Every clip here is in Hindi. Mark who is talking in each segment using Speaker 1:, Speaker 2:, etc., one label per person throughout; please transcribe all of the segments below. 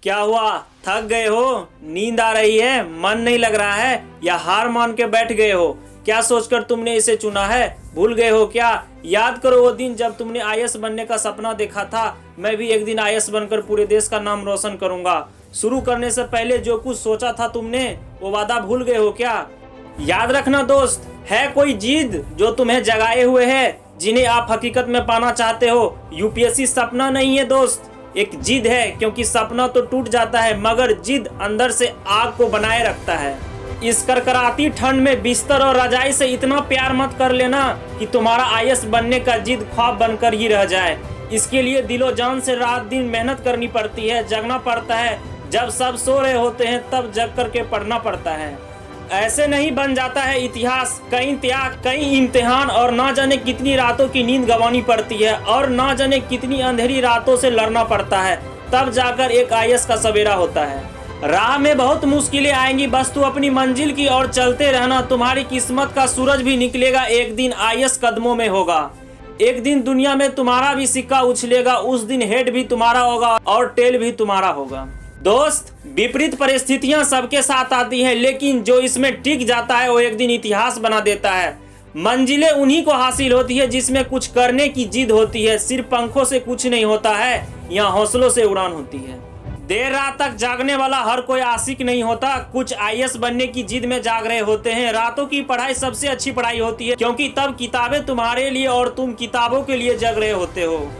Speaker 1: क्या हुआ, थक गए हो? नींद आ रही है? मन नहीं लग रहा है? या हार मान के बैठ गए हो? क्या सोचकर तुमने इसे चुना है? भूल गए हो क्या? याद करो वो दिन जब तुमने आईएएस बनने का सपना देखा था। मैं भी एक दिन आईएएस बनकर पूरे देश का नाम रोशन करूंगा। शुरू करने से पहले जो कुछ सोचा था तुमने, वो वादा भूल गए हो क्या? याद रखना दोस्त, है कोई जिद जो तुम्हें जगाए हुए है, जिन्हें आप हकीकत में पाना चाहते हो। यूपीएससी सपना नहीं है दोस्त, एक जिद है। क्योंकि सपना तो टूट जाता है, मगर जिद अंदर से आग को बनाए रखता है। इस करकराती ठंड में बिस्तर और रजाई से इतना प्यार मत कर लेना कि तुम्हारा आईएएस बनने का जिद ख्वाब बनकर ही रह जाए। इसके लिए दिलो जान से रात दिन मेहनत करनी पड़ती है, जगना पड़ता है। जब सब सो रहे होते हैं तब जग करके पढ़ना पड़ता है। ऐसे नहीं बन जाता है इतिहास। कई त्याग, कई इम्तिहान और ना जाने कितनी रातों की नींद गंवानी पड़ती है, और ना जाने कितनी अंधेरी रातों से लड़ना पड़ता है, तब जाकर एक आईएएस का सवेरा होता है। राह में बहुत मुश्किलें आएंगी, बस तू अपनी मंजिल की ओर चलते रहना। तुम्हारी किस्मत का सूरज भी निकलेगा, एक दिन आईएएस कदमों में होगा। एक दिन दुनिया में तुम्हारा भी सिक्का उछलेगा, उस दिन हेड भी तुम्हारा होगा और टेल भी तुम्हारा होगा। दोस्त, विपरीत परिस्थितियां सबके साथ आती है, लेकिन जो इसमें टिक जाता है वो एक दिन इतिहास बना देता है। मंजिलें उन्हीं को हासिल होती है जिसमें कुछ करने की जिद होती है। सिर्फ पंखों से कुछ नहीं होता है, यहाँ हौसलों से उड़ान होती है। देर रात तक जागने वाला हर कोई आशिक नहीं होता। कुछ आईएएस बनने की जिद में जाग रहे होते हैं। रातों की पढ़ाई सबसे अच्छी पढ़ाई होती है, क्योंकि तब किताबें तुम्हारे लिए और तुम किताबों के लिए जग रहे होते हो।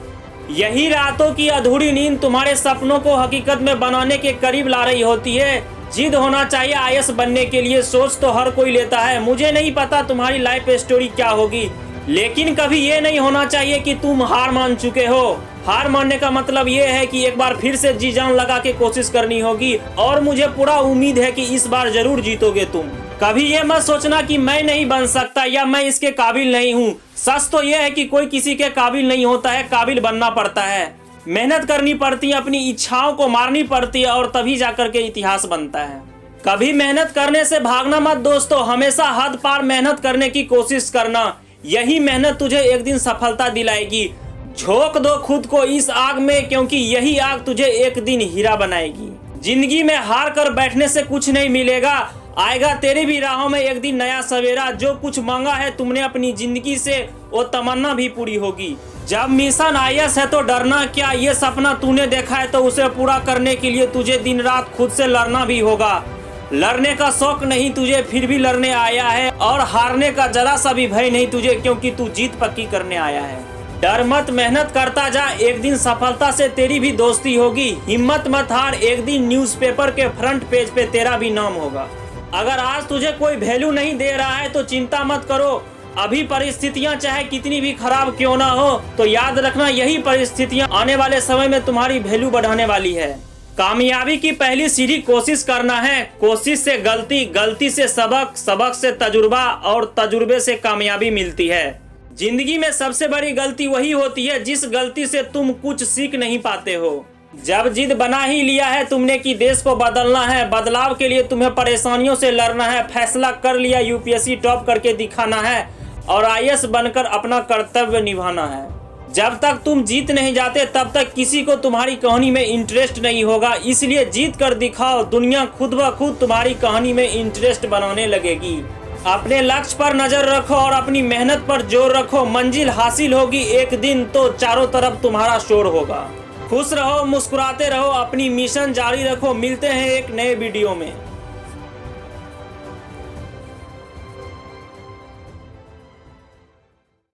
Speaker 1: यही रातों की अधूरी नींद तुम्हारे सपनों को हकीकत में बनाने के करीब ला रही होती है। जिद होना चाहिए आईएएस बनने के लिए। सोच तो हर कोई लेता है। मुझे नहीं पता तुम्हारी लाइफ स्टोरी क्या होगी, लेकिन कभी ये नहीं होना चाहिए कि तुम हार मान चुके हो। हार मानने का मतलब ये है कि एक बार फिर से जी जान लगा के कोशिश करनी होगी, और मुझे पूरा उम्मीद है कि इस बार जरूर जीतोगे तुम। कभी ये मत सोचना कि मैं नहीं बन सकता या मैं इसके काबिल नहीं हूँ। सच तो यह है कि कोई किसी के काबिल नहीं होता है, काबिल बनना पड़ता है। मेहनत करनी पड़ती है, अपनी इच्छाओं को मारनी पड़ती है, और तभी जाकर के इतिहास बनता है। कभी मेहनत करने से भागना मत दोस्तों, हमेशा हद पार मेहनत करने की कोशिश करना। यही मेहनत तुझे एक दिन सफलता दिलाएगी। झोंक दो खुद को इस आग में, क्योंकि यही आग तुझे एक दिन हीरा बनाएगी। जिंदगी में हार कर बैठने से कुछ नहीं मिलेगा। आएगा तेरी भी राहों में एक दिन नया सवेरा। जो कुछ मांगा है तुमने अपनी जिंदगी से, वो तमन्ना भी पूरी होगी। जब मिशन आईएएस है तो डरना क्या, ये सपना तूने देखा है तो उसे पूरा करने के लिए तुझे दिन रात खुद से लड़ना भी होगा। लड़ने का शौक नहीं तुझे, फिर भी लड़ने आया है, और हारने का जरा सा भी भय नहीं तुझे, क्योंकि तू जीत पक्की करने आया है। डर मत, मेहनत करता जा, एक दिन सफलता से तेरी भी दोस्ती होगी। हिम्मत मत हार, एक दिन न्यूज़पेपर के फ्रंट पेज पे तेरा भी नाम होगा। अगर आज तुझे कोई वैल्यू नहीं दे रहा है तो चिंता मत करो। अभी परिस्थितियां चाहे कितनी भी खराब क्यों ना हो, तो याद रखना यही परिस्थितियां आने वाले समय में तुम्हारी वैल्यू बढ़ाने वाली है। कामयाबी की पहली सीढ़ी कोशिश करना है। कोशिश से गलती, गलती से सबक, सबक से तजुर्बा, और तजुर्बे से कामयाबी मिलती है। जिंदगी में सबसे बड़ी गलती वही होती है जिस गलती से तुम कुछ सीख नहीं पाते हो। जब जिद बना ही लिया है तुमने कि देश को बदलना है, बदलाव के लिए तुम्हें परेशानियों से लड़ना है, फैसला कर लिया यूपीएससी टॉप करके दिखाना है, और आईएएस बनकर अपना कर्तव्य निभाना है। जब तक तुम जीत नहीं जाते तब तक किसी को तुम्हारी कहानी में इंटरेस्ट नहीं होगा। इसलिए जीत कर दिखाओ, दुनिया खुद ब खुद तुम्हारी कहानी में इंटरेस्ट बनाने लगेगी। अपने लक्ष्य पर नजर रखो और अपनी मेहनत पर जोर रखो। मंजिल हासिल होगी एक दिन तो चारों तरफ तुम्हारा शोर होगा। खुश रहो, मुस्कुराते रहो, अपनी मिशन जारी रखो। मिलते हैं एक नए वीडियो में।